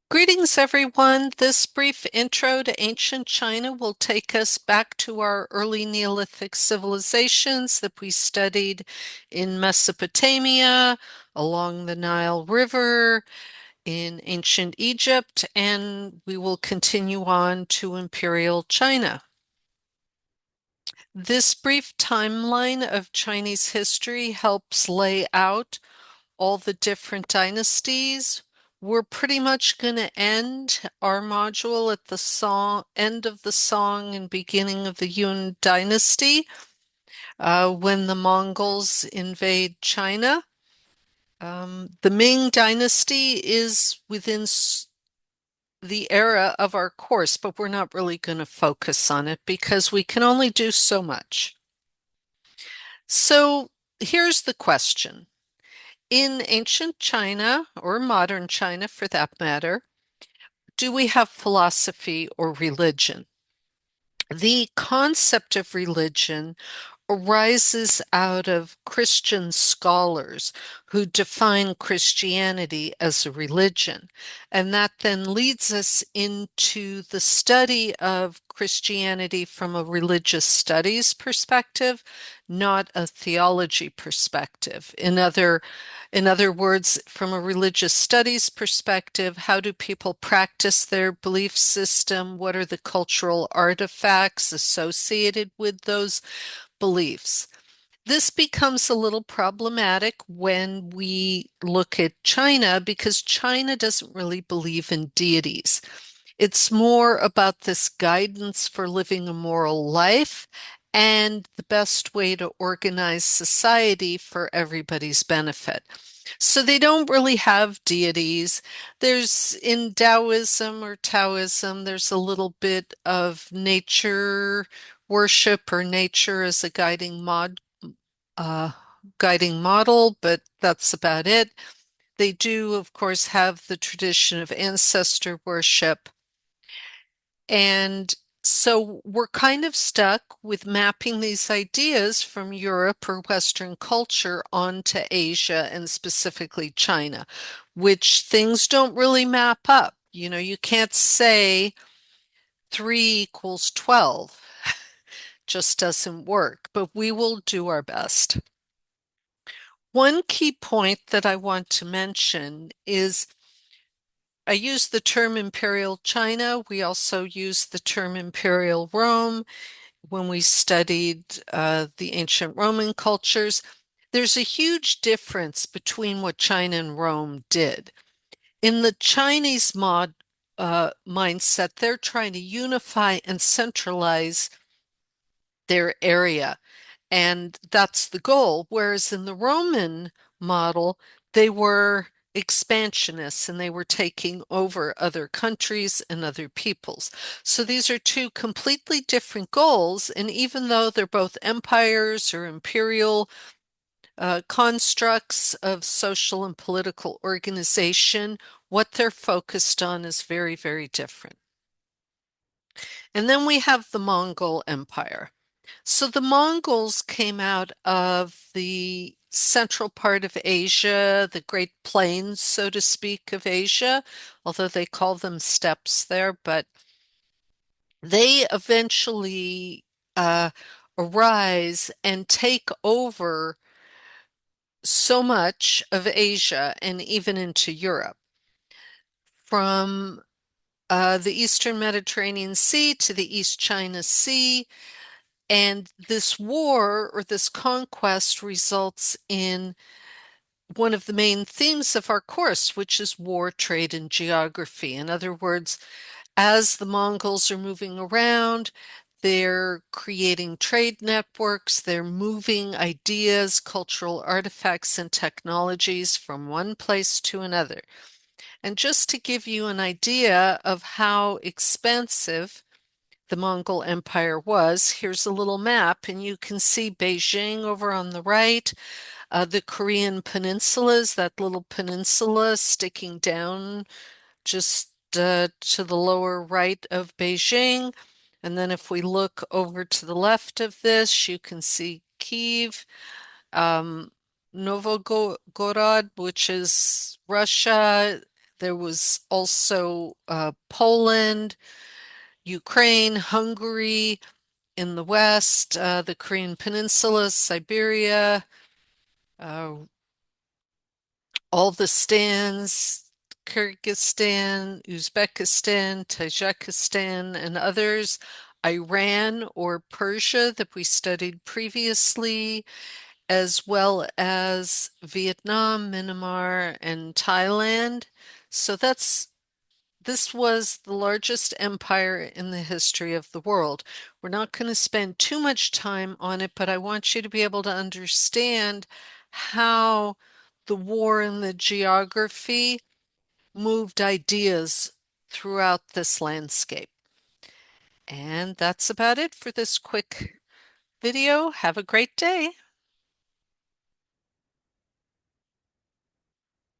Greetings, everyone. This brief intro to ancient China will take us back to our early Neolithic civilizations that we studied in Mesopotamia, along the Nile River, in ancient Egypt, and we will continue on to Imperial China. This brief timeline of Chinese history helps lay out all the different dynasties. We're pretty much going to end our module at the end of the Song and beginning of the Yun dynasty, when the Mongols invade China. The Ming dynasty is within the era of our course, but we're not really going to focus on it because we can only do so much. So here's the question. In ancient China, or modern China for that matter, do we have philosophy or religion? The concept of religion arises out of Christian scholars who define Christianity as a religion. And that then leads us into the study of Christianity from a religious studies perspective, not a theology perspective. In other words, from a religious studies perspective, how do people practice their belief system? What are the cultural artifacts associated with those beliefs? This becomes a little problematic when we look at China because China doesn't really believe in deities. It's more about this guidance for living a moral life and the best way to organize society for everybody's benefit. So they don't really have deities. There's in Taoism or Taoism, there's a little bit of nature worship or nature as a uh, guiding model, but that's about it. They do, of course, have the tradition of ancestor worship. And so we're kind of stuck with mapping these ideas from Europe or Western culture onto Asia and specifically China, which things don't really map up. You can't say 3 equals 12. Just doesn't work, but we will do our best. One key point that I want to mention is I use the term Imperial China. We also use the term Imperial Rome when we studied the ancient Roman cultures. There's a huge difference between what China and Rome did. In the Chinese mindset, they're trying to unify and centralize their area. And that's the goal. Whereas in the Roman model, they were expansionists and they were taking over other countries and other peoples. So these are two completely different goals. And even though they're both empires or imperial constructs of social and political organization, what they're focused on is very, very different. And then we have the Mongol Empire. So the Mongols came out of the central part of Asia, the Great Plains, so to speak, of Asia, although they call them steppes there, but they eventually uh, arise and take over so much of Asia and even into Europe. From the Eastern Mediterranean Sea to the East China Sea. And this war or this conquest results in one of the main themes of our course, which is war, trade, and geography. In other words, as the Mongols are moving around, they're creating trade networks, they're moving ideas, cultural artifacts, and technologies from one place to another. And just to give you an idea of how expansive the Mongol Empire was, here's a little map, and you can see Beijing over on the right, the Korean peninsulas, that little peninsula sticking down just to the lower right of Beijing. And then if we look over to the left of this, you can see Kiev, um, Novgorod, which is Russia, There was also Poland, Ukraine, Hungary in the west, the Korean Peninsula, Siberia, uh, all the stands, Kyrgyzstan, Uzbekistan, Tajikistan, and others, Iran or Persia that we studied previously, as well as Vietnam, Myanmar, and Thailand. So this was the largest empire in the history of the world. We're not going to spend too much time on it, but I want you to be able to understand how the war and the geography moved ideas throughout this landscape. And that's about it for this quick video. Have a great day.